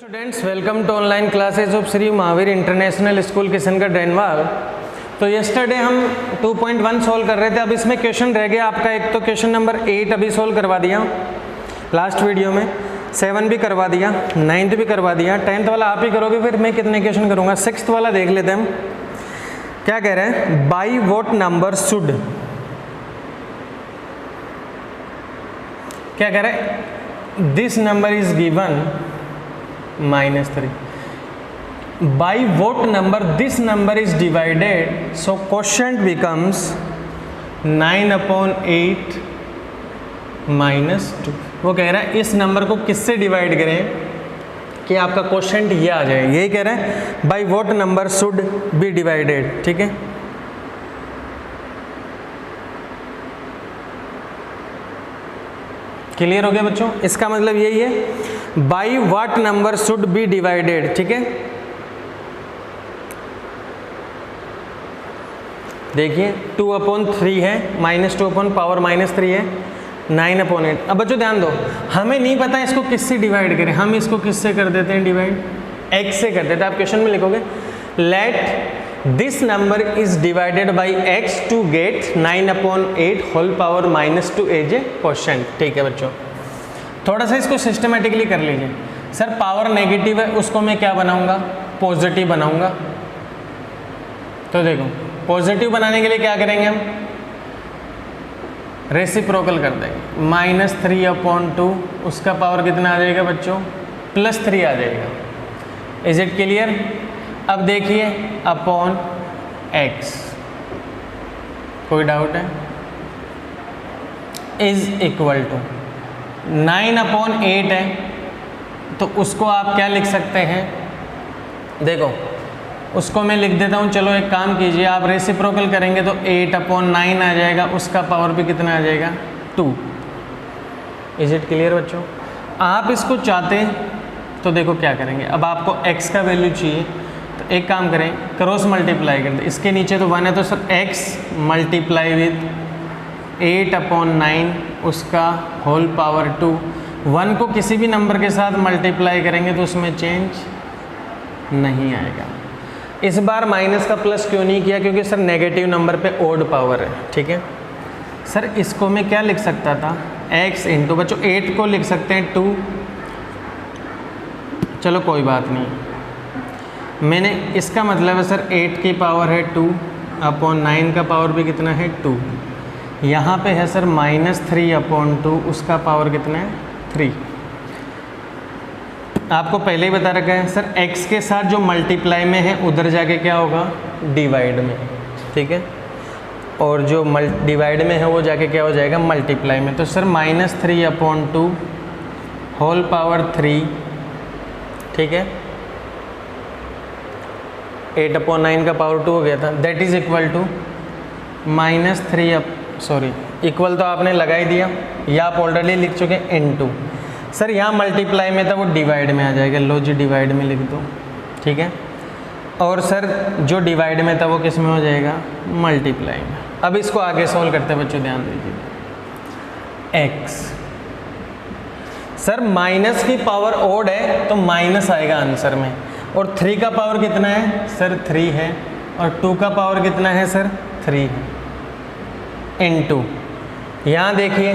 Students, welcome to online classes of Shri Mahavir international school Kishangarh डैनवाल। तो yesterday हम 2.1 सॉल्व कर रहे थे। अब इसमें क्वेश्चन रह गया आपका, एक तो क्वेश्चन नंबर 8 अभी सॉल्व करवा दिया लास्ट वीडियो में, 7 भी करवा दिया, 9th भी करवा दिया, 10th वाला आप ही करोगे, फिर मैं कितने क्वेश्चन करूँगा। 6th वाला देख लेते हैं हम क्या कह रहे हैं। बाई वॉट नंबर शुड, क्या कह रहे हैं, this number is given -3. By what number this number is divided? So quotient becomes 9/8 -2. वो कह रहा है इस नंबर को किससे डिवाइड करें कि आपका क्वोशेंट ये आ जाए। यही कह रहे हैं by what number should be divided. ठीक है, क्लियर हो गया बच्चों। इसका मतलब यही है by what number should be divided. ठीक है, देखिए 2/3 है, -2 पावर -3 है, 9/8। अब बच्चों ध्यान दो, हमें नहीं पता इसको किससे डिवाइड करें। हम इसको किससे कर देते हैं डिवाइड, x से कर देते हैं। आप क्वेश्चन में लिखोगे let this number is divided by x to get 9/8 whole power -2 as a quotient. ठीक है बच्चों, थोड़ा सा इसको सिस्टमेटिकली कर लीजिए। सर पावर नेगेटिव है, उसको मैं क्या बनाऊंगा, पॉजिटिव बनाऊंगा। तो देखो पॉजिटिव बनाने के लिए क्या करेंगे हम, रेसिप्रोकल कर देंगे। -3/2 उसका पावर कितना आ जाएगा बच्चों, +3 आ जाएगा। Is it clear. अब देखिए अपॉन x, कोई डाउट है, इज इक्वल टू 9/8 है, तो उसको आप क्या लिख सकते हैं, देखो उसको मैं लिख देता हूँ। चलो एक काम कीजिए, आप रेसिप्रोकल करेंगे तो 8/9 आ जाएगा, उसका पावर भी कितना आ जाएगा, 2। इज इट क्लियर बच्चों। आप इसको चाहते तो देखो क्या करेंगे, अब आपको x का वैल्यू चाहिए तो एक काम करें, क्रॉस मल्टीप्लाई कर दे। इसके नीचे तो 1 है तो सर x मल्टीप्लाई विद 8/9 उसका होल पावर 2। 1 को किसी भी नंबर के साथ मल्टीप्लाई करेंगे तो उसमें चेंज नहीं आएगा। इस बार माइनस का प्लस क्यों नहीं किया, क्योंकि सर नेगेटिव नंबर पे ओड पावर है। ठीक है सर, इसको मैं क्या लिख सकता था, x इंटू, बच्चों 8 को लिख सकते हैं 2, चलो कोई बात नहीं, मैंने इसका मतलब है सर 8 की पावर है 2/9 का पावर भी कितना है 2। यहाँ पे है सर -3/2 उसका पावर कितना है 3। आपको पहले ही बता रखा है सर x के साथ जो मल्टीप्लाई में है उधर जाके क्या होगा, डिवाइड में। ठीक है, और जो डिवाइड में है वो जाके क्या हो जाएगा, मल्टीप्लाई में। तो सर -3/2 होल पावर 3। ठीक है, 8/9 का पावर 2 हो गया था, that is equal to equal तो आपने लगा ही दिया, या आप ऑलरेडी लिख चुके इनटू। सर यहाँ मल्टीप्लाई में था वो डिवाइड में आ जाएगा, लो जी डिवाइड में लिख दो। ठीक है, और सर जो डिवाइड में था वो किस में हो जाएगा, मल्टीप्लाई में। अब इसको आगे सॉल्व करते हैं बच्चों, ध्यान दीजिए। x सर माइनस की पावर ओड है तो माइनस आएगा आंसर में, और 3 का पावर कितना है सर 3 है, और 2 का पावर कितना है सर 3 है, इनटू यहाँ देखिए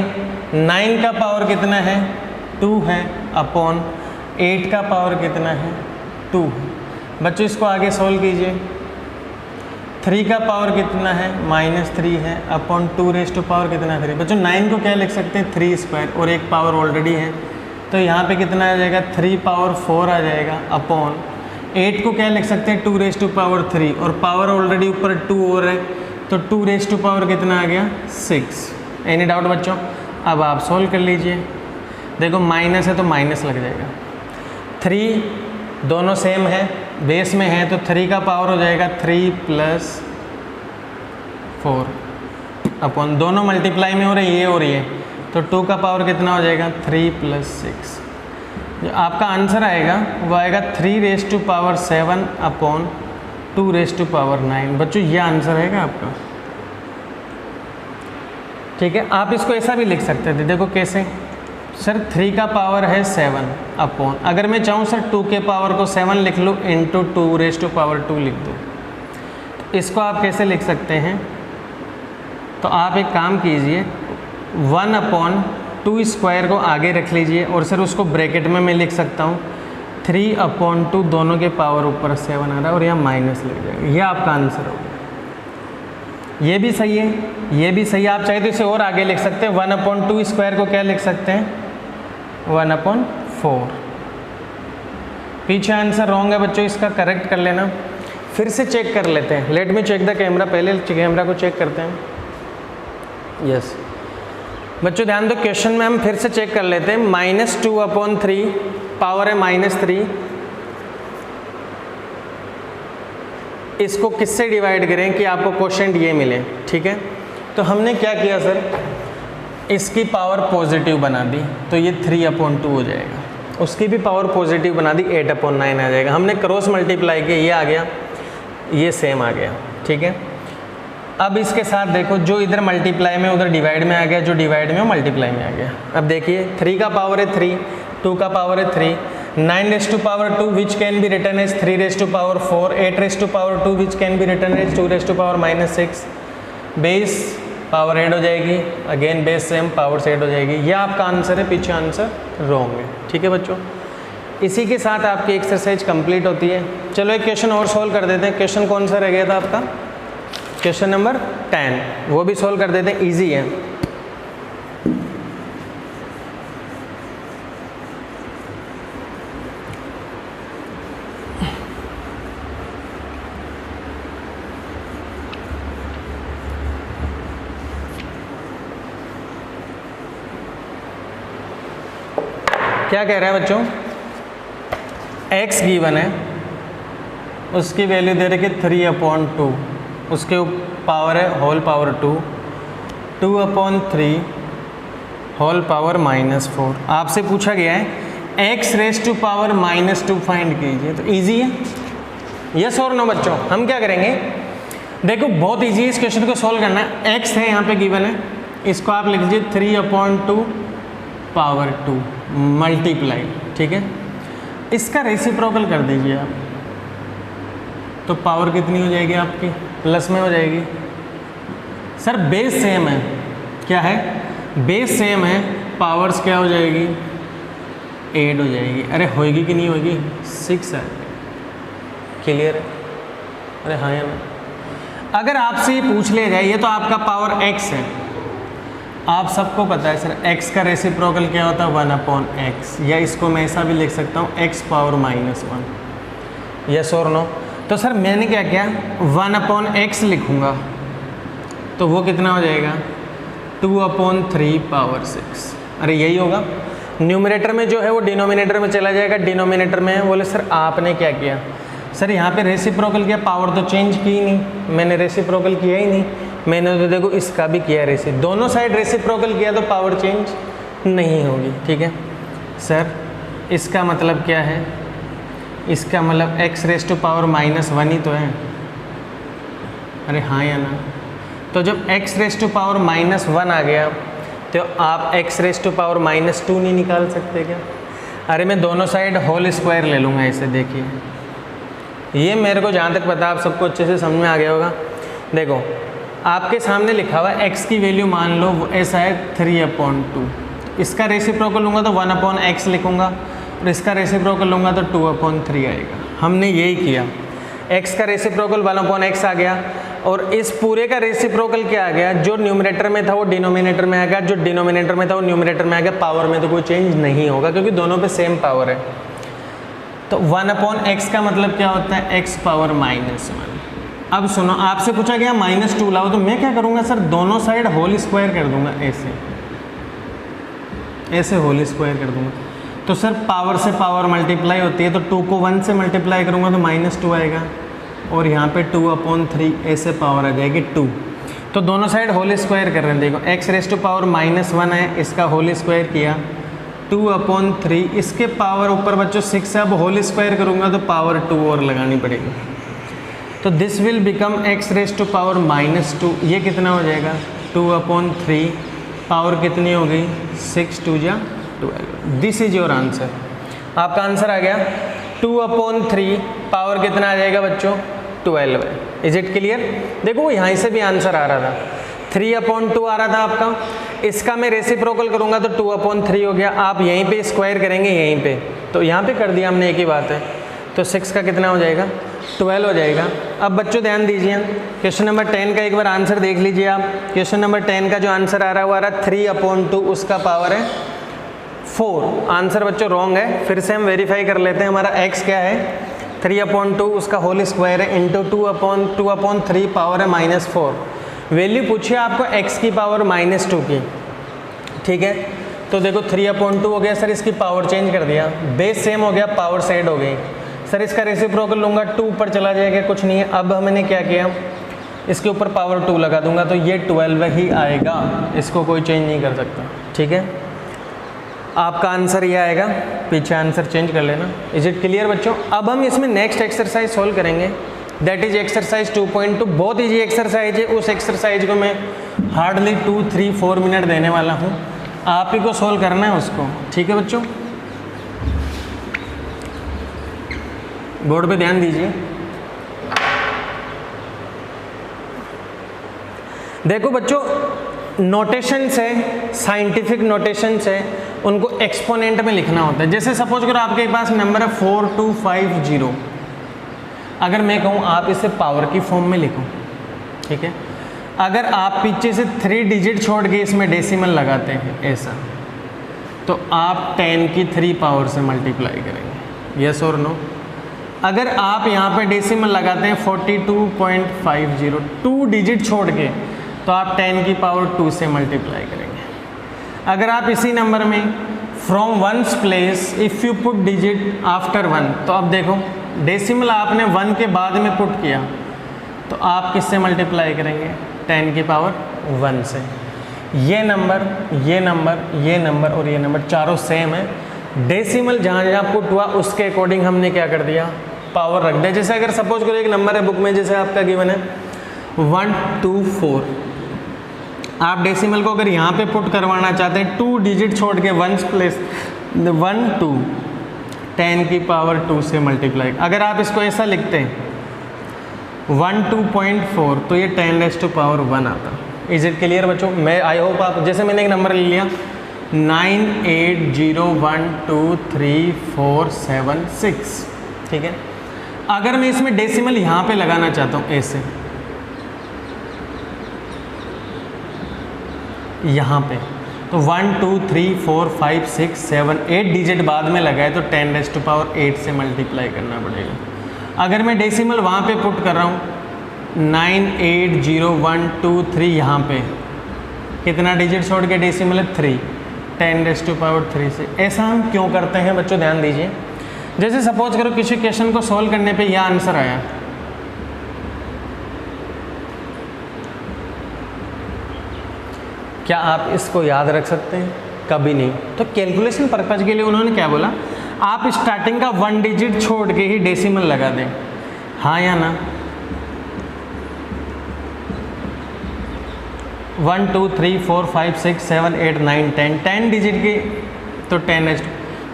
9 का पावर कितना है 2 है, अपॉन 8 का पावर कितना है 2 है। बच्चों इसको आगे सोल्व कीजिए। 3 का पावर कितना है -3 है, अपॉन 2 रेज़ टू पावर कितना है 3। बच्चों 9 को क्या लिख सकते हैं 3² और एक पावर ऑलरेडी है, तो यहाँ पे कितना आ जाएगा 3/4 आ जाएगा, अपॉन 8 को क्या लिख सकते हैं 2 रेज़ टू पावर 3, और पावर ऑलरेडी ऊपर 2 और है, तो 2 रेज़ टू पावर कितना आ गया 6। एनी डाउट बच्चों। अब आप सोल्व कर लीजिए, देखो माइनस है तो माइनस लग जाएगा, 3 दोनों सेम है, बेस में है, तो 3 का पावर हो जाएगा 3 + 4 अपॉन, दोनों मल्टीप्लाई में हो रहे ये और ये, तो 2 का पावर कितना हो जाएगा 3 + 6। जो आपका आंसर आएगा वो आएगा 3 raise to power 7 upon 2 raise to power 9। बच्चों ये आंसर आएगा आपका। ठीक है, आप इसको ऐसा भी लिख सकते थे, देखो कैसे, सर 3 का पावर है 7 अपॉन, अगर मैं चाहूँ सर 2 के पावर को 7 लिख लूँ इंटू 2 रेज़ टू पावर 2 लिख दूँ, तो इसको आप कैसे लिख सकते हैं? तो आप एक काम कीजिए, 1 अपॉन 2 स्क्वायर को आगे रख लीजिए और सर उसको ब्रैकेट में मैं लिख सकता हूँ 3 अपॉन 2, दोनों के पावर ऊपर 7 आ रहा है और यहाँ माइनस लग जाएगा। ये आपका आंसर होगा। ये भी सही है, ये भी सही है। आप चाहे तो इसे और आगे लिख सकते हैं, 1 अपॉन 2 स्क्वायर को क्या लिख सकते हैं? 1 अपॉन 4। पीछे आंसर रॉन्ग है बच्चों, इसका करेक्ट कर लेना। फिर से चेक कर लेते हैं, let me check the camera, पहले कैमरा को चेक करते हैं। यस बच्चों ध्यान दो, क्वेश्चन में हम फिर से चेक कर लेते हैं। -2 अपॉन 3 पावर है -3, इसको किससे डिवाइड करें कि आपको क्वोशेंट ये मिले, ठीक है। तो हमने क्या किया सर, इसकी पावर पॉजिटिव बना दी, तो ये 3 अपॉन 2 हो जाएगा। उसकी भी पावर पॉजिटिव बना दी, 8 अपॉन 9 आ जाएगा। हमने क्रॉस मल्टीप्लाई किया, ये आ गया, ये सेम आ गया, ठीक है। अब इसके साथ देखो, जो इधर मल्टीप्लाई में उधर डिवाइड में आ गया, जो डिवाइड में वो मल्टीप्लाई में आ गया। अब देखिए 3 का पावर है 3, 2 का पावर है 3, 9 raise to power 2 which can be written as 3 raise to power 4, 8 raise to power 2 which can be written as 2 raise to power -6। Base power add हो जाएगी, again base same, power add हो जाएगी। यह आपका answer है, पीछे answer wrong है, ठीक है बच्चों। इसी के साथ आपकी एक्सरसाइज कंप्लीट होती है। चलो एक क्वेश्चन और सॉल्व कर देते हैं। क्वेश्चन कौन सा रह गया था आपका? क्वेश्चन नंबर 10, वो भी सॉल्व कर देते हैं, इजी है। क्या कह रहा है बच्चों? x गिवन है, उसकी वैल्यू दे रही है 3 अपॉन 2, उसके पावर है whole power 2, 2 upon 3 whole power -4। आपसे पूछा गया है x raise to power -2 find कीजिए, तो इजी है। यस और नो बच्चों? हम क्या करेंगे, देखो बहुत इजी है इस क्वेश्चन को सॉल्व करना है। x है यहाँ पे गिवन है, इसको आप लिख लीजिए 3 अपॉन 2 पावर 2 मल्टीप्लाई, ठीक है। इसका रेसिप्रोकल कर दीजिए आप, तो पावर कितनी हो जाएगी आपकी? प्लस में हो जाएगी। सर बेस सेम है, क्या है? बेस सेम है, पावर्स क्या हो जाएगी? 8 हो जाएगी। अरे होएगी कि नहीं होएगी? 6 है, क्लियर है? अरे हाँ या ना? अगर आपसे ये पूछ लिया जाए, ये तो आपका पावर x है, आप सबको पता है सर x का रेसिप्रोकल क्या होता है? 1 अपॉन x, या इसको मैं ऐसा भी लिख सकता हूँ x पावर -1। यस और नो? तो सर मैंने क्या किया, 1 अपॉन x लिखूँगा, तो वो कितना हो जाएगा? 2 अपॉन 3 पावर 6। अरे यही होगा। न्यूमरेटर में जो है वो डिनोमिनेटर में चला जाएगा, डिनोमिनेटर में है। बोले सर आपने क्या किया? सर यहाँ पे रेसिप्रोकल किया, पावर तो चेंज की ही नहीं, मैंने रेसिप्रोकल किया ही नहीं। मैंने तो देखो इसका भी किया दोनों साइड रेसिप्रोकल किया, तो पावर चेंज नहीं होगी, ठीक है। सर इसका मतलब क्या है? इसका मतलब x रेज़ टू पावर -1 ही तो है। अरे हाँ या ना? तो जब x रेज़ टू पावर -1 आ गया, तो आप x रेज़ टू पावर -2 नहीं निकाल सकते क्या? अरे मैं दोनों साइड होल स्क्वायर ले लूँगा इसे। देखिए ये मेरे को जहाँ तक पता, आप सबको अच्छे से समझ में आ गया होगा। देखो आपके सामने लिखा हुआ है x की वैल्यू मान लो ऐसा है 3 अपॉन 2, इसका रेसिप्रोकल लूँगा तो 1 अपॉन x लिखूँगा, और इसका रेसिप्रोकल लूँगा तो 2 अपॉन 3 आएगा। हमने यही किया, x का रेसिप्रोकल 1 अपॉन x आ गया, और इस पूरे का रेसिप्रोकल क्या आ गया? जो न्यूमरेटर में था वो डिनोमिनेटर में आ गया, जो डिनोमिनेटर में था वो न्यूमरेटर में आ गया। पावर में तो कोई चेंज नहीं होगा क्योंकि दोनों पे सेम पावर है। तो 1 अपॉन x का मतलब क्या होता है? x power -1। अब सुनो, आपसे पूछा गया -2 लाओ, तो मैं क्या करूँगा सर? दोनों साइड होल स्क्वायर कर दूंगा, ऐसे होल स्क्वायर कर दूंगा। तो सर पावर से पावर मल्टीप्लाई होती है, तो 2 को 1 से मल्टीप्लाई करूँगा तो -2 आएगा, और यहाँ पे 2 अपॉन 3 ऐसे पावर आ जाएगी 2। तो दोनों साइड होल स्क्वायर कर रहे हैं। देखो x रेज़ टू पावर -1 है, इसका होल स्क्वायर किया 2 अपॉन 3, इसके पावर ऊपर बच्चों 6 है। अब होल स्क्वायर करूँगा तो पावर 2 और लगानी पड़ेगी, तो this will become x raise to power -2। ये कितना हो जाएगा? 2 अपॉन 3, पावर कितनी हो गई? 6 2 जा 12। This is your answer. आपका आंसर आ गया 2/3, पावर कितना आ जाएगा बच्चों 12 है। Is it clear? देखो यहाँ से भी आंसर आ रहा था, 3/2 आ रहा था आपका, इसका मैं रेसिप्रोकल करूँगा तो 2/3 हो गया। आप यहीं पे स्क्वायर करेंगे यहीं पे, तो यहाँ पे कर दिया हमने, एक ही बात है। तो 6 का कितना हो जाएगा 12 हो जाएगा। अब बच्चों ध्यान दीजिए, क्वेश्चन नंबर 10 का एक बार आंसर देख लीजिए आप। क्वेश्चन नंबर 10 का जो आंसर आ रहा है वो आ रहा है 3/2, उसका पावर है 4। आंसर बच्चों रॉन्ग है। फिर से हम वेरीफाई कर लेते हैं, हमारा x क्या है 3/2, उसका होल स्क्वायर है इंटू 2/3, पावर है -4। वैल्यू पूछिए आपको x की पावर -2 की, ठीक है। तो देखो 3/2 हो गया सर, इसकी पावर चेंज कर दिया, बेस सेम हो गया, पावर सेट हो गई सर। इसका रेसिप्रोकल लूँगा 2 ऊपर चला जाएगा, कुछ नहीं है। अब हमने क्या किया, इसके ऊपर पावर 2 लगा दूंगा तो ये 12 ही आएगा, इसको कोई चेंज नहीं कर सकता, ठीक है। आपका आंसर ये आएगा, पीछे आंसर चेंज कर लेना। इज इट क्लियर बच्चों? अब हम इसमें नेक्स्ट एक्सरसाइज सोल्व करेंगे, दैट इज एक्सरसाइज 2.2। बहुत ईजी एक्सरसाइज है, उस एक्सरसाइज को मैं हार्डली 2, 3, 4 मिनट देने वाला हूँ, आप ही को सोल्व करना है उसको, ठीक है बच्चों। बोर्ड पे ध्यान दीजिए। देखो बच्चों, नोटेशन से, साइंटिफिक नोटेशन से उनको एक्सपोनेंट में लिखना होता है। जैसे सपोज करो आपके पास नंबर है 4250, अगर मैं कहूँ आप इसे पावर की फॉर्म में लिखो, ठीक है। अगर आप पीछे से 3 डिजिट छोड़ के इसमें डेसिमल लगाते हैं ऐसा, तो आप 10 की 3 पावर से मल्टीप्लाई करेंगे, यस और नो। अगर आप यहाँ पे डेसिमल लगाते हैं 42.50, 2 डिजिट छोड़ के, तो आप 10 की पावर 2 से मल्टीप्लाई करेंगे। अगर आप इसी नंबर में from ones place if you put digit after 1, तो अब देखो डेसिमल आपने 1 के बाद में पुट किया, तो आप किससे मल्टीप्लाई करेंगे 10 की पावर 1 से। ये नंबर, ये नंबर, ये नंबर और ये नंबर चारों सेम है। डेसिमल जहाँ जहाँ पुट हुआ उसके अकॉर्डिंग हमने क्या कर दिया, पावर रख दिया। जैसे अगर सपोज करो एक नंबर है बुक में, जैसे आपका गिवन है 124, आप डेसिमल को अगर यहाँ पे पुट करवाना चाहते हैं 2 डिजिट छोड़ के 1 प्लेस 1 2, 10 की पावर 2 से मल्टीप्लाई। अगर आप इसको ऐसा लिखते हैं 12.4, तो ये 10 to पावर 1 आता। इज इट क्लियर बच्चों? मैं आई होप आप, जैसे मैंने एक नंबर ले लिया 98012347 ठीक है। अगर मैं इसमें डेसिमल यहाँ पे लगाना चाहता हूँ ऐसे, यहाँ पे, तो 1 2 3 4 5 6 7 8 डिजिट बाद में लगाए तो 10 to पावर 8 से मल्टीप्लाई करना पड़ेगा। अगर मैं डेसिमल वहाँ पे पुट कर रहा हूँ 9800123, यहाँ पे कितना डिजिट छोड़ के डेसिमल है 3, 10 to पावर 3 से। ऐसा हम क्यों करते हैं बच्चों, ध्यान दीजिए। जैसे सपोज करो किसी क्वेश्चन को सॉल्व करने पे यह आंसर आया, क्या आप इसको याद रख सकते हैं? कभी नहीं। तो कैलकुलेशन पर्पज के लिए उन्होंने क्या बोला, आप स्टार्टिंग का 1 डिजिट छोड़ के ही डेसिमल लगा दें, हाँ या ना। 1 2 3 4 5 6 7 8 9 10 डिजिट की, तो 10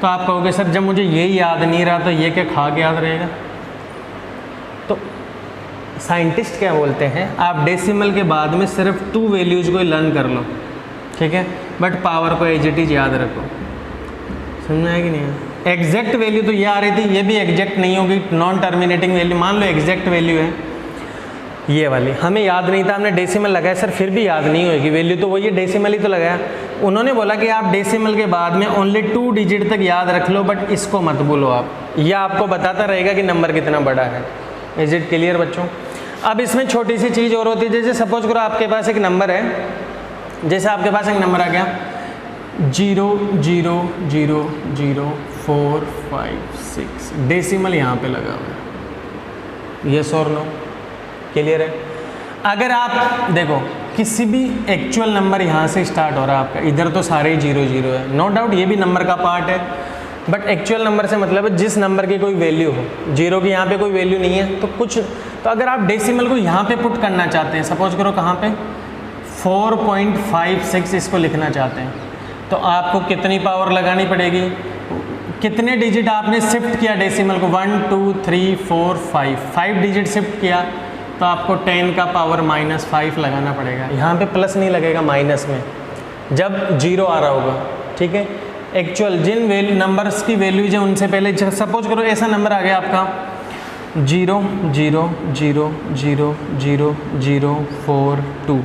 तो आप कहोगे सर जब मुझे यही याद नहीं रहा तो ये क्या खा के याद रहेगा। तो साइंटिस्ट क्या बोलते हैं, आप डेसिमल के बाद में सिर्फ 2 वैल्यूज़ को लर्न कर लो, ठीक है, बट पावर को एज इट इज याद रखो। समझ में आया कि नहीं? एग्जैक्ट वैल्यू तो ये आ रही थी, ये भी एग्जैक्ट नहीं होगी, नॉन टर्मिनेटिंग वैल्यू। मान लो एग्जैक्ट वैल्यू है ये वाली, हमें याद नहीं था, हमने डेसिमल लगाया, सर फिर भी याद नहीं होगी, वैल्यू तो वही, डेसिमल ही तो लगाया। उन्होंने बोला कि आप डेसिमल के बाद में ओनली 2 डिजिट तक याद रख लो, बट इसको मत भूलो आप, यह आपको बताता रहेगा कि नंबर कितना बड़ा है। इज इट क्लियर बच्चों? अब इसमें छोटी सी चीज़ और होती है, जैसे सपोज करो आपके पास एक नंबर है, जैसे आपके पास एक नंबर आ गया 0000456, डेसिमल यहाँ पे लगा हुआ है, यस और नो? क्लियर है? अगर आप देखो किसी भी एक्चुअल नंबर यहाँ से स्टार्ट हो रहा है आपका, इधर तो सारे ही 0 0 है, नो डाउट ये भी नंबर का पार्ट है, बट एक्चुअल नंबर से मतलब है जिस नंबर की कोई वैल्यू हो। 0 की यहाँ पे कोई वैल्यू नहीं है, तो कुछ, तो अगर आप डेसिमल को यहाँ पे पुट करना चाहते हैं, सपोज करो कहाँ पे 4.56 इसको लिखना चाहते हैं, तो आपको कितनी पावर लगानी पड़ेगी, कितने डिजिट आपने शिफ्ट किया डेसिमल को, 1 2 3 4 5 डिजिट शिफ्ट किया तो आपको 10 का पावर -5 लगाना पड़ेगा। यहाँ पे प्लस नहीं लगेगा, माइनस में जब 0 आ रहा होगा, ठीक है। एक्चुअल जिन नंबर्स की वैल्यूज है उनसे पहले, सपोज करो ऐसा नंबर आ गया आपका 0 0 0 0 0 0 4 2,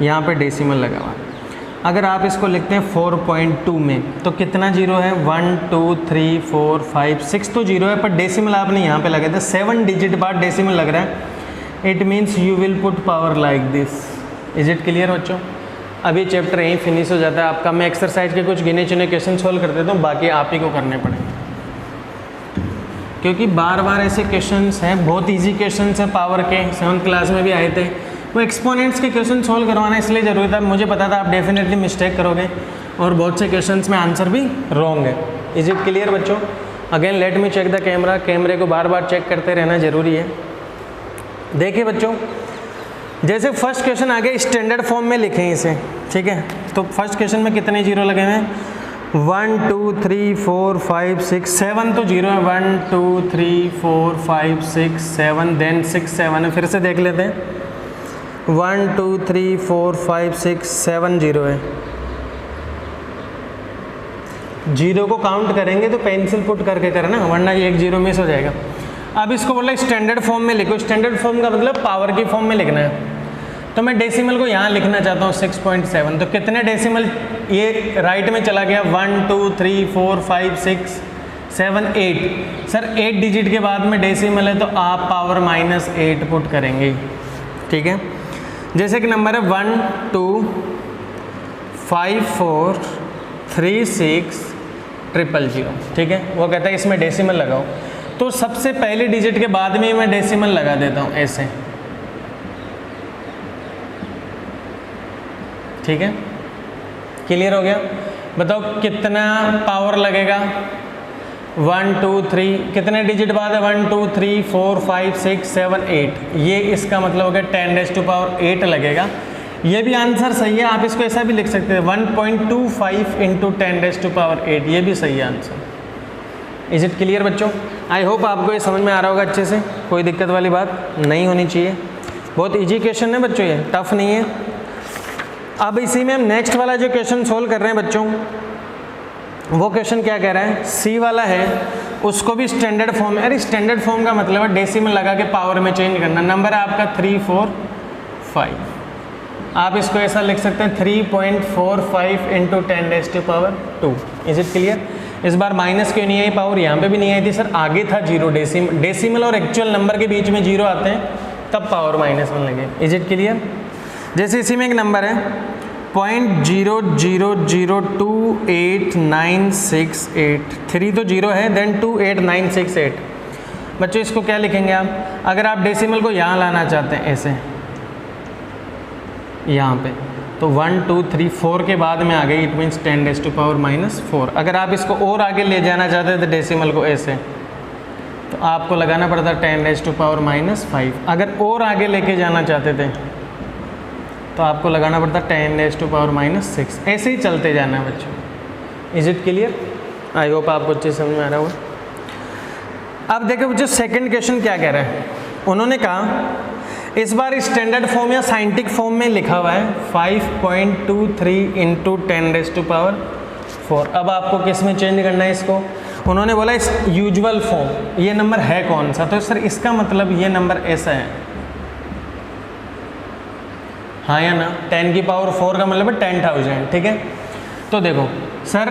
यहाँ पे डेसिमल लगा हुआ। अगर आप इसको लिखते हैं 4.2 में तो कितना जीरो है, 1 2 3 4 5 6 तो जीरो है, पर डेसिमल आपने यहाँ पे लगा था, 7 डिजिट बाद डेसिमल लग रहा है। It means you will put power like this. Is it clear बच्चों? अब ये चैप्टर यहीं फिनिश हो जाता है आपका। मैं एक्सरसाइज के कुछ गिने चुने क्वेश्चन सोल्व कर देता हूँ, बाकी आप ही को करने पड़ेंगे, क्योंकि बार बार ऐसे क्वेश्चंस हैं, बहुत इजी क्वेश्चंस हैं पावर के, 7th क्लास में भी आए थे। वो एक्सपोनेंट्स के क्वेश्चन सोल्व करवाना इसलिए ज़रूरी था, मुझे पता था आप डेफिनेटली मिस्टेक करोगे और बहुत से क्वेश्चंस में आंसर भी रॉन्ग है। इज इट क्लियर बच्चों? Again let me check the camera. कैमरे को बार बार चेक करते रहना ज़रूरी है। देखिए बच्चों, जैसे फर्स्ट क्वेश्चन आगे स्टैंडर्ड फॉर्म में लिखें इसे, ठीक है। तो फर्स्ट क्वेश्चन में कितने जीरो लगे हुए हैं, 1 2 3 4 5 6 7 तो जीरो है, 1 2 3 4 5 6 7, देन 6 7 है। फिर से देख लेते हैं, 1 2 3 4 5 6 7 जीरो है। जीरो को काउंट करेंगे तो पेंसिल पुट करके करना, वरना एक जीरो मिस हो जाएगा। अब इसको बोला स्टैंडर्ड फॉर्म में लिखो। स्टैंडर्ड फॉर्म का मतलब पावर की फॉर्म में लिखना है। तो मैं डेसिमल को यहाँ लिखना चाहता हूँ 6.7। तो कितने डेसिमल ये राइट में चला गया, 1 2 3 4 5 6 7 8। सर 8 डिजिट के बाद में डेसिमल है तो आप पावर -8 पुट करेंगे, ठीक है। जैसे कि नंबर है 1 2 5 4 3 6 000, ठीक है। वो कहता है इसमें डेसिमल लगाओ, तो सबसे पहले डिजिट के बाद में मैं डेसिमल लगा देता हूँ ऐसे, ठीक है। क्लियर हो गया? बताओ कितना पावर लगेगा, 1 2 3, कितने डिजिट बाद है, 1 2 3 4 5 6 7 8। ये इसका मतलब हो गया 10⁻8 लगेगा। ये भी आंसर सही है, आप इसको ऐसा भी लिख सकते हैं 1.25 × 10⁻8, ये भी सही है आंसर। इज इट क्लियर बच्चों? आई होप आपको ये समझ में आ रहा होगा अच्छे से, कोई दिक्कत वाली बात नहीं होनी चाहिए। बहुत ईजी क्वेश्चन है बच्चों, ये टफ नहीं है। अब इसी में हम नेक्स्ट वाला जो क्वेश्चन सोल्व कर रहे हैं बच्चों, वो क्वेश्चन क्या कह रहा है, सी वाला है, उसको भी स्टैंडर्ड फॉर्म है। अरे स्टैंडर्ड फॉर्म का मतलब है डेसिमल लगा के पावर में चेंज करना। नंबर है आपका 3 4 5। आप इसको ऐसा लिख सकते हैं 3.45 × 10⁻²। Is it clear? इस बार माइनस क्यों नहीं आई पावर, यहाँ पे भी नहीं आई थी सर, आगे था जीरो। डेसिमल और एक्चुअल नंबर के बीच में जीरो आते हैं तब पावर -1 लगे। Is it clear? जैसे इसी में एक नंबर है 0.00028968, 3 तो जीरो है, देन 28968। बच्चों इसको क्या लिखेंगे आप, अगर आप डेसिमल को यहाँ लाना चाहते हैं ऐसे, यहाँ पे, तो 1 2 3 4 के बाद में आ गई, इट मीन्स 10⁻⁻4। अगर आप इसको और आगे ले जाना चाहते थे डेसिमल को ऐसे, तो आपको लगाना पड़ता 10⁻5। अगर और आगे लेके जाना चाहते थे तो आपको लगाना पड़ता 10⁻6। ऐसे ही चलते जाना है बच्चों। Is it clear? I hope आपको अच्छे समझ में आ रहा होगा। अब देखो बच्चों सेकंड क्वेश्चन क्या कह रहा है, उन्होंने कहा इस बार स्टैंडर्ड फॉर्म या साइंटिफिक फॉर्म में लिखा हुआ है 5.23 × 10⁻4। अब आपको किस में चेंज करना है इसको? उन्होंने बोला इस यूजुअल फॉर्म, ये नंबर है कौन सा, तो सर इसका मतलब ये नंबर ऐसा है, हाँ या ना। 10⁻4 का मतलब है 10,000, ठीक है। तो देखो सर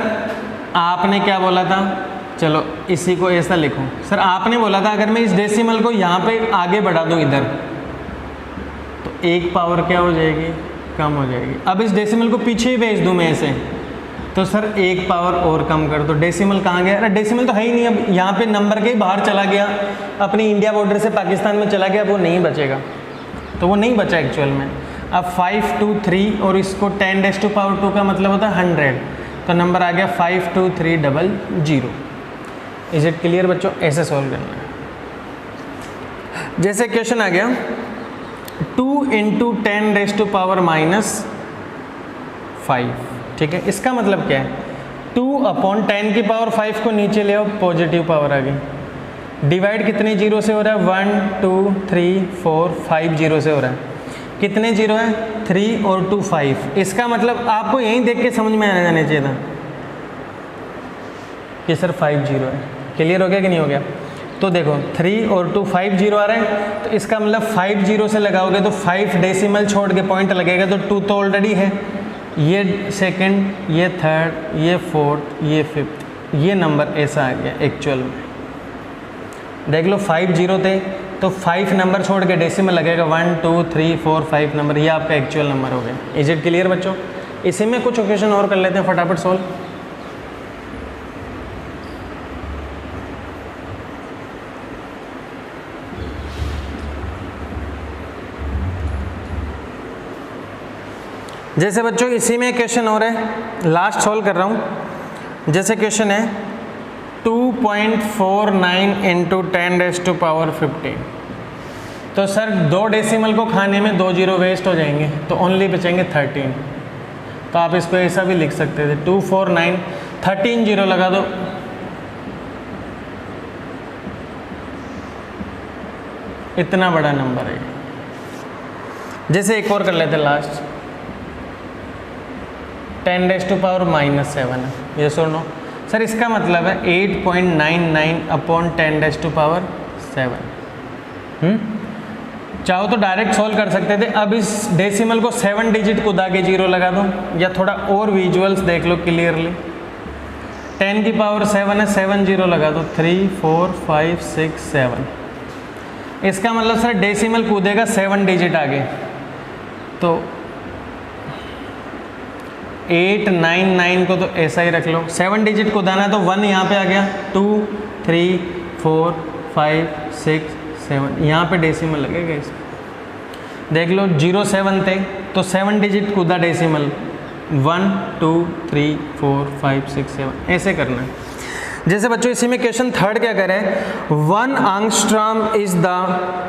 आपने क्या बोला था, चलो इसी को ऐसा लिखो। सर आपने बोला था अगर मैं इस डेसिमल को यहाँ पे आगे बढ़ा दूँ इधर, तो एक पावर क्या हो जाएगी, कम हो जाएगी। अब इस डेसिमल को पीछे ही भेज दूँ मैं ऐसे, तो सर एक पावर और कम कर दो। डेसिमल कहाँ गया? अरे डेसिमल तो है ही नहीं, अब यहाँ पे नंबर के बाहर चला गया, अपनी इंडिया बॉर्डर से पाकिस्तान में चला गया, वो नहीं बचेगा, तो वो नहीं बचा एक्चुअल में। अब 5 2 3 और इसको 10⁻2 का मतलब होता है 100, तो नंबर आ गया 52300। इज इट क्लियर बच्चों? ऐसे सॉल्व करना है। जैसे क्वेश्चन आ गया 2 × 10⁻⁻⁴ 5, ठीक है। इसका मतलब क्या है, 2/10⁵ को नीचे ले आओ, पॉजिटिव पावर आ गई। डिवाइड कितने जीरो से हो रहा है, 1 2 3 4 5 जीरो से हो रहा है। कितने जीरो है, 3 और 2 5। इसका मतलब आपको यहीं देख के समझ में आ जाना चाहिए था कि सर 5 जीरो है। क्लियर हो गया कि नहीं हो गया? तो देखो 3 और 2 5 जीरो आ रहे हैं, तो इसका मतलब 5 जीरो से लगाओगे तो 5 डेसिमल छोड़ के पॉइंट लगेगा, तो 2 तो ऑलरेडी है, ये सेकंड, ये थर्ड, ये फोर्थ, ये फिफ्थ, ये नंबर ऐसा आ गया एक्चुअल में। देख लो 5 जीरो थे तो 5 नंबर छोड़ के डेसिमल लगेगा, 1 2 3 4 5 नंबर, ये आपका एक्चुअल नंबर हो गया। इज इट क्लियर बच्चों? इसी में कुछ क्वेश्चन और कर लेते हैं फटाफट सॉल्व। जैसे बच्चों इसी में क्वेश्चन और है, लास्ट सॉल्व कर रहा हूँ। जैसे क्वेश्चन है 2.49 × 10⁻⁵। तो सर 2 डेसिमल को खाने में 2 जीरो वेस्ट हो जाएंगे, तो ओनली बचेंगे 13। तो आप इसको ऐसा भी लिख सकते थे, 249 13 जीरो लगा दो, इतना बड़ा नंबर है। जैसे एक और कर लेते लास्ट, 10⁻⁻7 है, ये सुनो सर, इसका मतलब है 8.99/10⁻7। चाहो तो डायरेक्ट सॉल्व कर सकते थे। अब इस डेसिमल को 7 डिजिट कूदा के जीरो लगा दो, या थोड़ा और विजुअल्स देख लो क्लियरली। 10⁻7 है, 7 जीरो लगा दो, 3 4 5 6 7। इसका मतलब सर डेसिमल कूदेगा 7 डिजिट आगे, तो 899 को तो ऐसा ही रख लो, 7 डिजिट को दाना है तो 1 यहाँ पे आ गया, 2 3 4 5 6 7, यहाँ पे डेसिमल लगेगा इसमें। देख लो 07 थे तो 7 डिजिट कूदा डेसिमल, 1 2 3 4 5 6 7, ऐसे करना है। जैसे बच्चों इसी में क्वेश्चन थर्ड क्या करें, 1 angstrom is the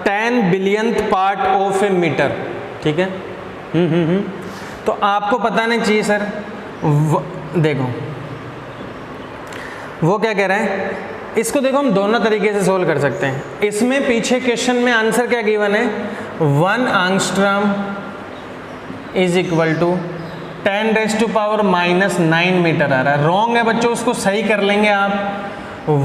10 billionth part of a metre, ठीक है। तो आपको पता नहीं चाहिए सर, देखो वो क्या कह रहा है, इसको देखो हम दोनों तरीके से सोल्व कर सकते हैं। इसमें पीछे क्वेश्चन में आंसर क्या गिवन है, 1 angstrom is equal to 10⁻⁻9 metre आ रहा है। रॉन्ग है बच्चों, उसको सही कर लेंगे आप।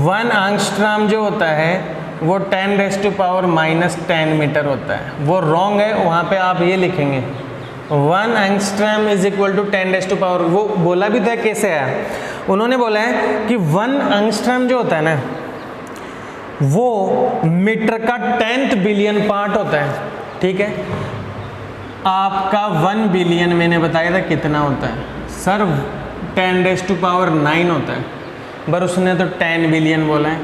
1 एंगस्ट्रॉम जो होता है वो 10⁻⁻10 मीटर होता है, वो रॉन्ग है। वहाँ पे आप ये लिखेंगे 1 एंगस्ट्रॉम इज इक्वल टू 10⁻, वो बोला भी था कैसे है, उन्होंने बोला है कि 1 एंगस्ट्रॉम जो होता है ना, वो मीटर का 10th बिलियन पार्ट होता है, ठीक है। आपका 1 बिलियन मैंने बताया था कितना होता है सर, 10⁻9 होता है, पर उसने तो 10 बिलियन बोला है।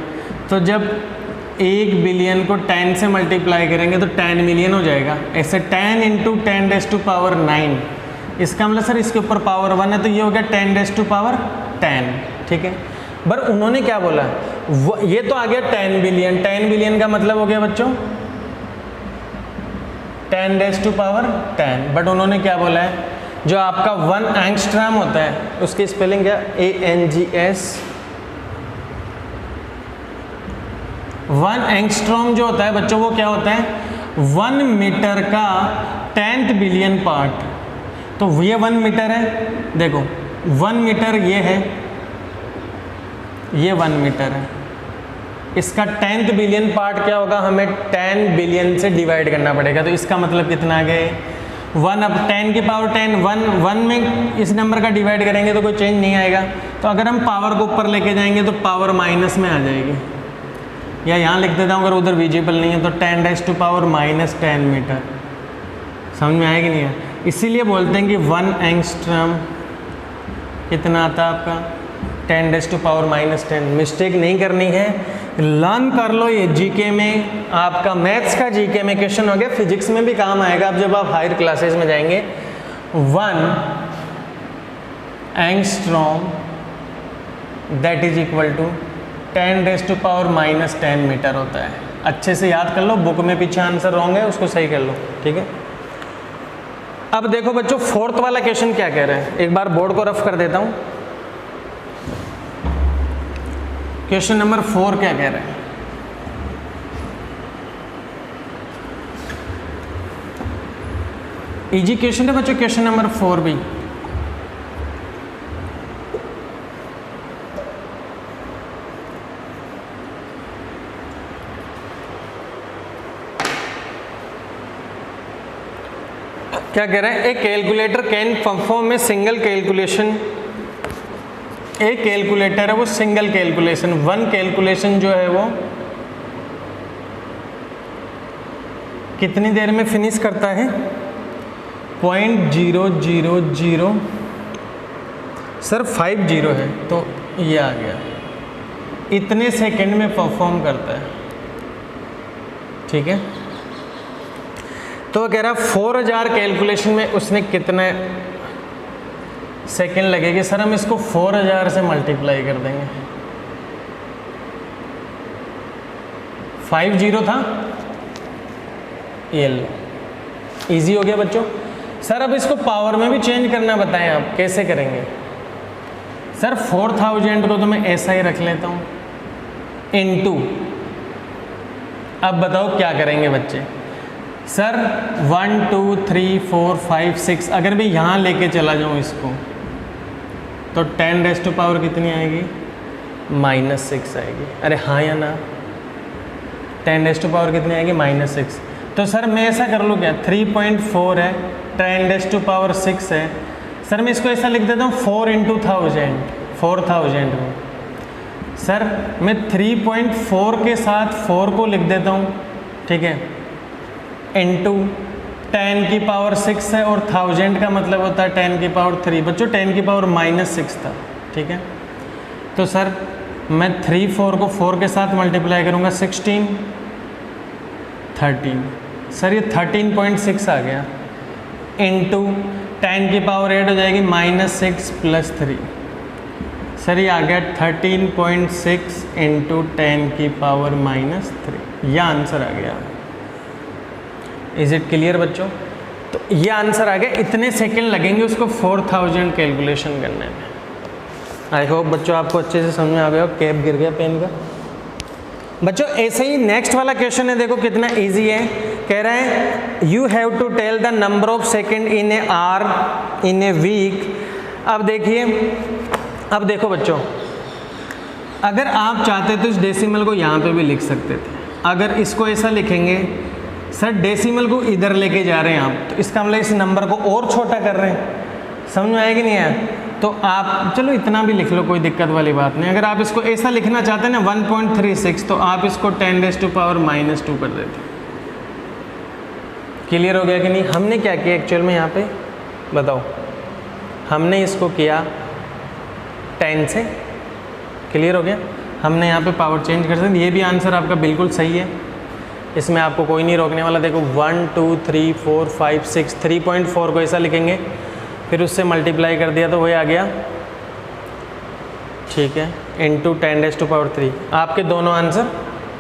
तो जब 1 बिलियन को 10 से मल्टीप्लाई करेंगे तो 10 मिलियन हो जाएगा। ऐसे 10 × 10⁻9, इसका मतलब सर इसके ऊपर पावर 1 है, तो ये हो गया 10⁻10, ठीक है। पर उन्होंने क्या बोला, ये तो आ गया 10 बिलियन, 10 बिलियन का मतलब हो गया बच्चों 10⁻10, बट उन्होंने क्या बोला है, जो आपका 1 एंगस्ट्रॉम होता है उसकी स्पेलिंग क्या, ANGS। 1 एंगस्ट्रॉम जो होता है बच्चों वो क्या होता है, 1 मीटर का 10th बिलियन पार्ट। तो ये 1 मीटर है, देखो 1 मीटर ये है, ये 1 मीटर है, इसका 10th बिलियन पार्ट क्या होगा, हमें 10 बिलियन से डिवाइड करना पड़ेगा। तो इसका मतलब कितना आ गया, 1 अब 10⁻10, 1 में इस नंबर का डिवाइड करेंगे तो कोई चेंज नहीं आएगा। तो अगर हम पावर को ऊपर लेके जाएंगे तो पावर माइनस में आ जाएगी, या यहाँ लिख देता हूँ अगर उधर विजिबल नहीं है तो 10⁻−10 मीटर। समझ में आएगी नहीं है? इसीलिए बोलते हैं कि 1 एंगस्ट्रॉम कितना आता है आपका, 10⁻−10। मिस्टेक नहीं करनी है, लर्न कर लो। ये जीके में आपका मैथ्स का जीके में क्वेश्चन हो गया, फिजिक्स में भी काम आएगा अब जब आप हायर क्लासेस में जाएंगे। 1 angstrom that is equal to 10⁻−10 metre होता है। अच्छे से याद कर लो, बुक में पीछे आंसर रॉन्ग है उसको सही कर लो, ठीक है। अब देखो बच्चों फोर्थ वाला क्वेश्चन क्या कह रहा है, एक बार बोर्ड को रफ कर देता हूं। क्वेश्चन नंबर 4 क्या कह रहा है, इजी क्वेश्चन है बच्चों, क्वेश्चन नंबर 4 भी। क्या कह रहा है, a calculator can perform a single calculation. एक कैलकुलेटर है वो सिंगल कैलकुलेशन, वन कैलकुलेशन जो है वो कितनी देर में फिनिश करता है, 0.000 सर 50 है तो ये आ गया, इतने सेकंड में परफॉर्म करता है। ठीक है, तो वो कह रहा है 4000 कैलकुलेशन में उसने कितने सेकंड लगेगी। सर हम इसको 4000 से मल्टीप्लाई कर देंगे, 50 था, ये लो, ईजी हो गया बच्चों। सर अब इसको पावर में भी चेंज करना बताएं आप, कैसे करेंगे। सर 4000 को तो मैं ऐसा ही रख लेता हूँ, इनटू, अब बताओ क्या करेंगे बच्चे। सर 1 2 3 4 5 6 अगर मैं यहाँ लेके चला जाऊँ इसको तो 10⁻⁴ कितनी आएगी, -6 आएगी। अरे हाँ या ना, 10⁻⁴ कितनी आएगी, -6। तो सर मैं ऐसा कर लूँ क्या, 3.4 है, 10⁻⁶ है। सर मैं इसको ऐसा लिख देता हूँ 4 × 1000, 4000 में। सर मैं 3.4 के साथ 4 को लिख देता हूँ, ठीक है, इंटू 10⁻⁶ है और 1000 का मतलब होता है 10⁻3। बच्चों 10⁻⁻6 था, ठीक है। तो सर मैं 3 4 को 4 के साथ मल्टीप्लाई करूँगा, 16 13। सर ये 13.6 आ गया, इंटू 10�8 हो जाएगी, -6 + 3। सर ये आ गया 13.6 इंटू 10⁻⁻3, यह आंसर आ गया। इज इट क्लियर बच्चों। तो ये आंसर आ गया, इतने सेकंड लगेंगे उसको 4000 कैलकुलेशन करने में। आई होप बच्चों आपको अच्छे से समझ में आ गया। कैप गिर गया पेन का। बच्चों ऐसे ही नेक्स्ट वाला क्वेश्चन है, देखो कितना इजी है। कह रहा है you have to tell the number of second in a hour in a week. अब देखिए, अब देखो बच्चों, अगर आप चाहते तो इस डेसिमल को यहाँ पे भी लिख सकते थे। अगर इसको ऐसा लिखेंगे, सर डेसिमल को इधर लेके जा रहे हैं आप, तो इसका मतलब इस नंबर को और छोटा कर रहे हैं। समझ में आएगी नहीं आया? तो आप चलो इतना भी लिख लो, कोई दिक्कत वाली बात नहीं। अगर आप इसको ऐसा लिखना चाहते हैं ना 1.36, तो आप इसको 10⁻⁻² कर देते। क्लियर हो गया कि नहीं? हमने क्या किया एक्चुअल में यहाँ पे बताओ, हमने इसको किया 10 से। क्लियर हो गया? हमने यहाँ पे पावर चेंज कर सकते। ये भी आंसर आपका बिल्कुल सही है, इसमें आपको कोई नहीं रोकने वाला। देखो 1 2 3 4 5 6, 3.4 को ऐसा लिखेंगे, फिर उससे मल्टीप्लाई कर दिया तो वही आ गया, ठीक है, इंटू 10⁻3। आपके दोनों आंसर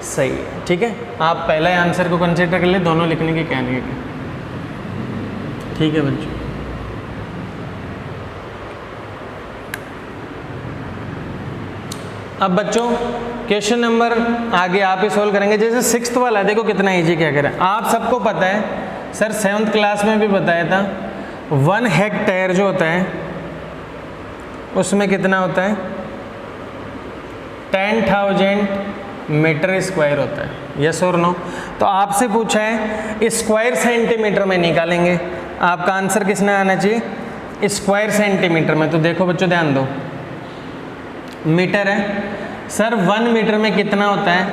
सही है, ठीक है। आप पहला आंसर को कंसिडर कर ले, दोनों लिखने के क्या नहीं, ठीक है बच्चों। अब बच्चों क्वेश्चन नंबर आगे आप ही सोल्व करेंगे। जैसे 6th वाला है, देखो कितना इजी क्या करें। आप सबको पता है, सर 7th क्लास में भी बताया था, 1 हेक्टेयर जो होता है उसमें कितना होता है, 10,000 मीटर स्क्वायर होता है। यस और नो? तो आपसे पूछा है स्क्वायर सेंटीमीटर में निकालेंगे। आपका आंसर किसने आना चाहिए, स्क्वायर सेंटीमीटर में। तो देखो बच्चों ध्यान दो, मीटर है, सर 1 मीटर में कितना होता है,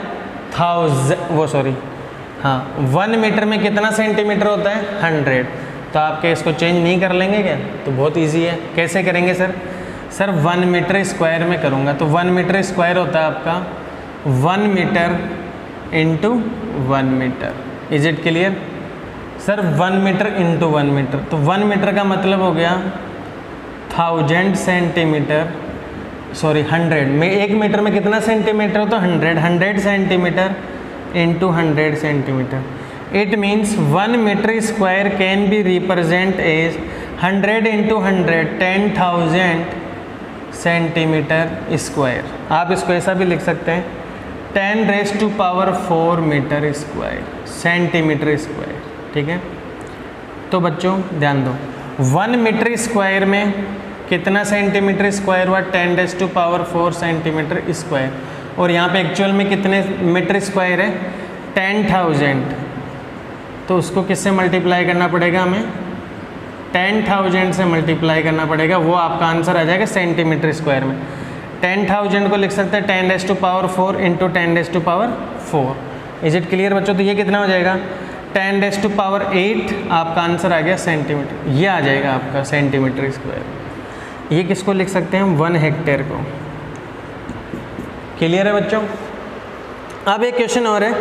1 मीटर में कितना सेंटीमीटर होता है, 100। तो आपके इसको चेंज नहीं कर लेंगे क्या? तो बहुत इजी है। कैसे करेंगे सर? सर 1 मीटर स्क्वायर में करूँगा, तो 1 मीटर स्क्वायर होता है आपका 1 metre into 1 metre. Is it clear? Sir 1 metre into 1 metre, तो 1 मीटर का मतलब हो गया 1000 सेंटीमीटर, सॉरी 100 में। 1 मीटर में कितना सेंटीमीटर हो, तो 100 centimetre into 100 centimetre. It means 1 metre square can be represent as 100 into 100 10,000 centimetre square. आप इसको ऐसा भी लिख सकते हैं 10⁻⁴ मीटर स्क्वायर सेंटीमीटर स्क्वायर। ठीक है, तो बच्चों ध्यान दो 1 मीटर स्क्वायर में कितना सेंटीमीटर स्क्वायर हुआ 10⁻⁴ सेंटीमीटर स्क्वायर, और यहाँ पे एक्चुअल में कितने मीटर स्क्वायर है 10,000, तो उसको किससे मल्टीप्लाई करना पड़ेगा, हमें 10,000 से मल्टीप्लाई करना पड़ेगा, वो आपका आंसर आ जाएगा सेंटीमीटर स्क्वायर में। 10,000 को लिख सकते हैं 10⁻⁴ इंटू 10⁻⁴। इज इट क्लियर बच्चों? तो ये कितना हो जाएगा 10⁸ आपका आंसर आ गया सेंटीमीटर, ये आ जाएगा आपका सेंटीमीटर स्क्वायर। ये किसको लिख सकते हैं हम 1 हेक्टेयर को। क्लियर है बच्चों? अब एक क्वेश्चन और है,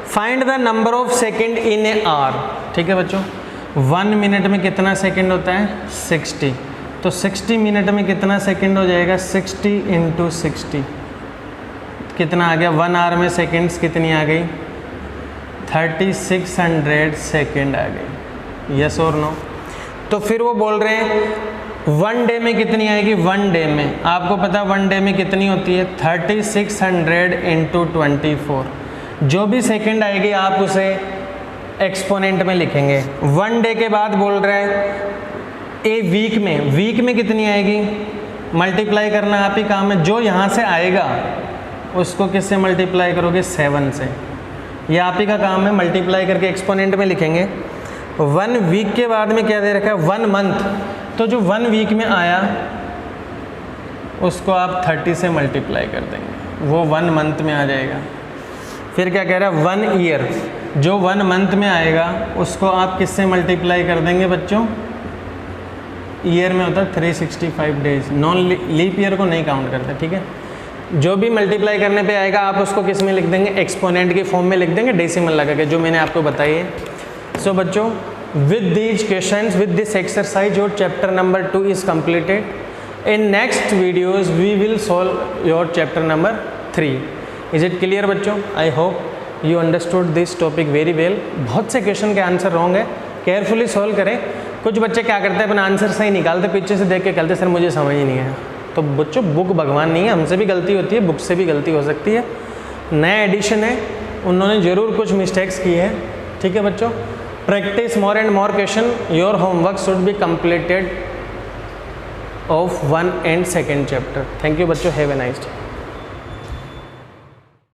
find the number of second in a hour. ठीक है बच्चों, 1 मिनट में कितना सेकेंड होता है 60, तो 60 मिनट में कितना सेकेंड हो जाएगा 60 इंटू 60 कितना आ गया, 1 आवर में सेकेंड्स कितनी आ गई 3600 सेकेंड आ गई। यस और नो? तो फिर वो बोल रहे हैं 1 डे में कितनी आएगी, 1 डे में आपको पता 1 डे में कितनी होती है 3600 इंटू 24। जो भी सेकेंड आएगी आप उसे एक्सपोनेंट में लिखेंगे। 1 डे के बाद बोल रहे हैं ए वीक में कितनी आएगी, मल्टीप्लाई करना आप ही काम है, जो यहाँ से आएगा उसको किससे मल्टीप्लाई करोगे 7 से, ये आप ही का काम है, मल्टीप्लाई करके एक्सपोनेंट में लिखेंगे। 1 वीक के बाद में क्या दे रखा है 1 मंथ, तो जो 1 वीक में आया उसको आप 30 से मल्टीप्लाई कर देंगे, वो 1 मंथ में आ जाएगा। फिर क्या कह रहा है 1 ईयर, जो 1 मंथ में आएगा उसको आप किससे मल्टीप्लाई कर देंगे बच्चों, ईयर में होता है 365 डेज, नॉन लीप ईयर को नहीं काउंट करते। ठीक है, जो भी मल्टीप्लाई करने पे आएगा आप उसको किस में लिख देंगे, एक्सपोनेंट की फॉर्म में लिख देंगे, डेसिमल लगा के, जो मैंने आपको बताई है। सो बच्चों, with these questions, with this exercise your chapter number 2 is completed. In next videos we will solve your chapter number 3। Is it clear बच्चों? I hope you understood this topic very well. बहुत से question के answer wrong है, carefully solve करें। कुछ बच्चे क्या करते हैं अपना आंसर सही निकालते, पीछे से देख के कहते सर मुझे समझ ही नहीं आया। तो बच्चों बुक भगवान नहीं है, हमसे भी गलती होती है, बुक से भी गलती हो सकती है। नया एडिशन है, उन्होंने ज़रूर कुछ मिस्टेक्स की है। ठीक है बच्चों, practice more and more question, your homework should be completed of 1 and 2 chapter. Thank you बच्चों, हैव ए नाइस डे।